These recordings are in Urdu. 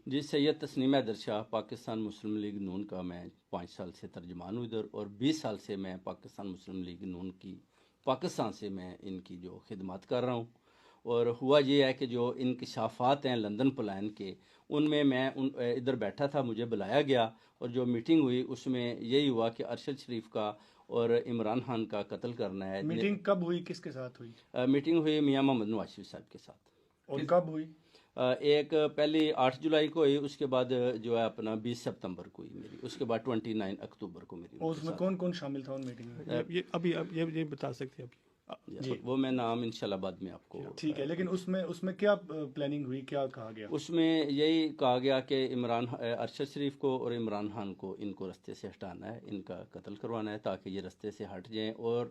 جی سید تسنیم حیدر شاہ پاکستان مسلم لیگ نون کا میں 5 سال سے ترجمان ہوں ادھر، اور 20 سال سے میں پاکستان مسلم لیگ نون کی پاکستان سے میں ان کی جو خدمات کر رہا ہوں۔ اور ہوا یہ ہے کہ جو انکشافات ہیں لندن پلان کے، ان میں ادھر بیٹھا تھا، مجھے بلایا گیا، اور جو میٹنگ ہوئی اس میں یہی ہوا کہ ارشد شریف کا اور عمران خان کا قتل کرنا ہے۔ میٹنگ کب ہوئی، کس کے ساتھ ہوئی؟ میٹنگ ہوئی میاں محمد نواز شریف صاحب کے ساتھ۔ اور کب ہوئی؟ ایک پہلی 8 جولائی کو ہوئی، اس کے بعد جو ہے اپنا 20 سپتمبر کو ہوئی میری، اس کے بعد 29 اکتوبر کو میری۔ اور اس میں کون کون شامل تھا ان میٹنگ میں؟ یہ بتا سکتے ہیں ابھی؟ جی وہ میں نام انشاءاللہ بعد میں آپ کو۔ ٹھیک ہے، لیکن اس میں کیا پلاننگ ہوئی، کیا کہا گیا؟ اس میں یہی کہا گیا کہ ارشد شریف کو اور عمران خان کو ان کو رستے سے ہٹانا ہے، ان کا قتل کروانا ہے تاکہ یہ رستے سے ہٹ جائیں اور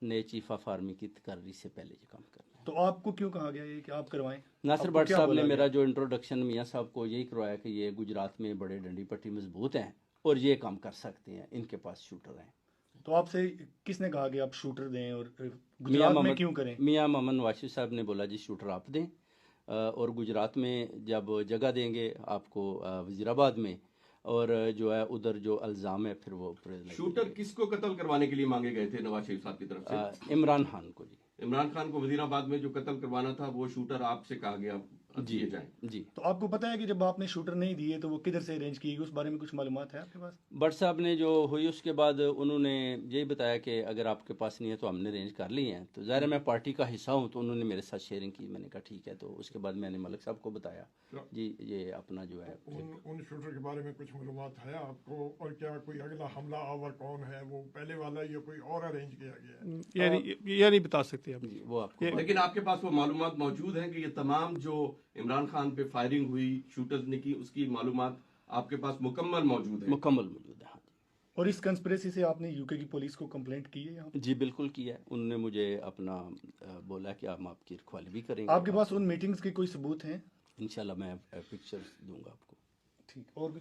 نئے چیف آف آرمی کی تقرری سے پہلے یہ کام کرنا ہے۔ تو آپ کو کیوں کہا گیا یہ کہ آپ کروائیں؟ ناصر بٹ صاحب نے میرا جو انٹروڈکشن میاں صاحب کو یہی کروایا کہ یہ گجرات میں بڑے ڈنڈی پٹی مضبوط ہیں اور یہ کام کر سکتے ہیں، ان کے پاس شوٹر ہیں۔ تو آپ سے کس نے کہا کہ آپ شوٹر دیں اور گجرات میں کیوں کریں؟ میاں محمد نواز شریف صاحب نے بولا جی شوٹر آپ دیں، اور گجرات میں جب جگہ دیں گے آپ کو وزیر آباد میں، اور جو ہے ادھر جو الزام ہے پھر وہ شوٹر کس کو قتل کروانے کے لیے مانگے گئے تھے نواز شریف صاحب کی طرف سے؟ عمران خان کو۔ جی عمران خان کو وزیر آباد میں جو قتل کروانا تھا وہ شوٹر آپ سے کہا گیا دیے جائیں۔ جی تو آپ کو پتا ہے کہ جب آپ نے شوٹر نہیں دیے تو وہ کدھر سے ارینج کی گئی، اس بارے میں کچھ معلومات ہے آپ کے پاس؟ بٹ صاحب نے جو ہوئی اس کے بعد انہوں نے یہی بتایا کہ اگر آپ کے پاس نہیں ہے تو ہم نے ارینج کر لی ہیں، تو ظاہر ہے میں پارٹی کا حصہ ہوں تو انہوں نے میرے ساتھ شیئرنگ کی، میں نے کہا ٹھیک ہے۔ تو اس کے بعد میں نے ملک صاحب کو بتایا جی یہ اپنا جو ہے ان شوٹر کے بارے میں کچھ معلومات ہے آپ کو، اور کیا کوئی اگلا حملہ آور کون ہے، وہ پہلے والا یا کوئی اور ارینج کیا گیا ہے؟ یہ نہیں بتا سکتے اب۔ وہ آپ کو، لیکن آپ کے پاس وہ معلومات موجود ہیں کہ یہ تمام جو عمران خان پہ فائرنگ ہوئی شوٹرز نے کی، اس کی معلومات آپ کے پاس مکمل موجود ہے؟ مکمل موجود ہے، ہاں جی۔ اور اس کنسپریسی سے آپ نے یو کے کی پولیس کو کمپلینٹ کی ہے یہاں؟ جی بالکل کیا ہے، انہوں نے مجھے اپنا بولا کہ ہم آپ کی رکھوالی بھی کریں گے۔ آپ کے پاس ان میٹنگز کے کوئی ثبوت ہیں؟ انشاءاللہ میں پکچرز دوں گا آپ کو۔ ٹھیک، اور بھی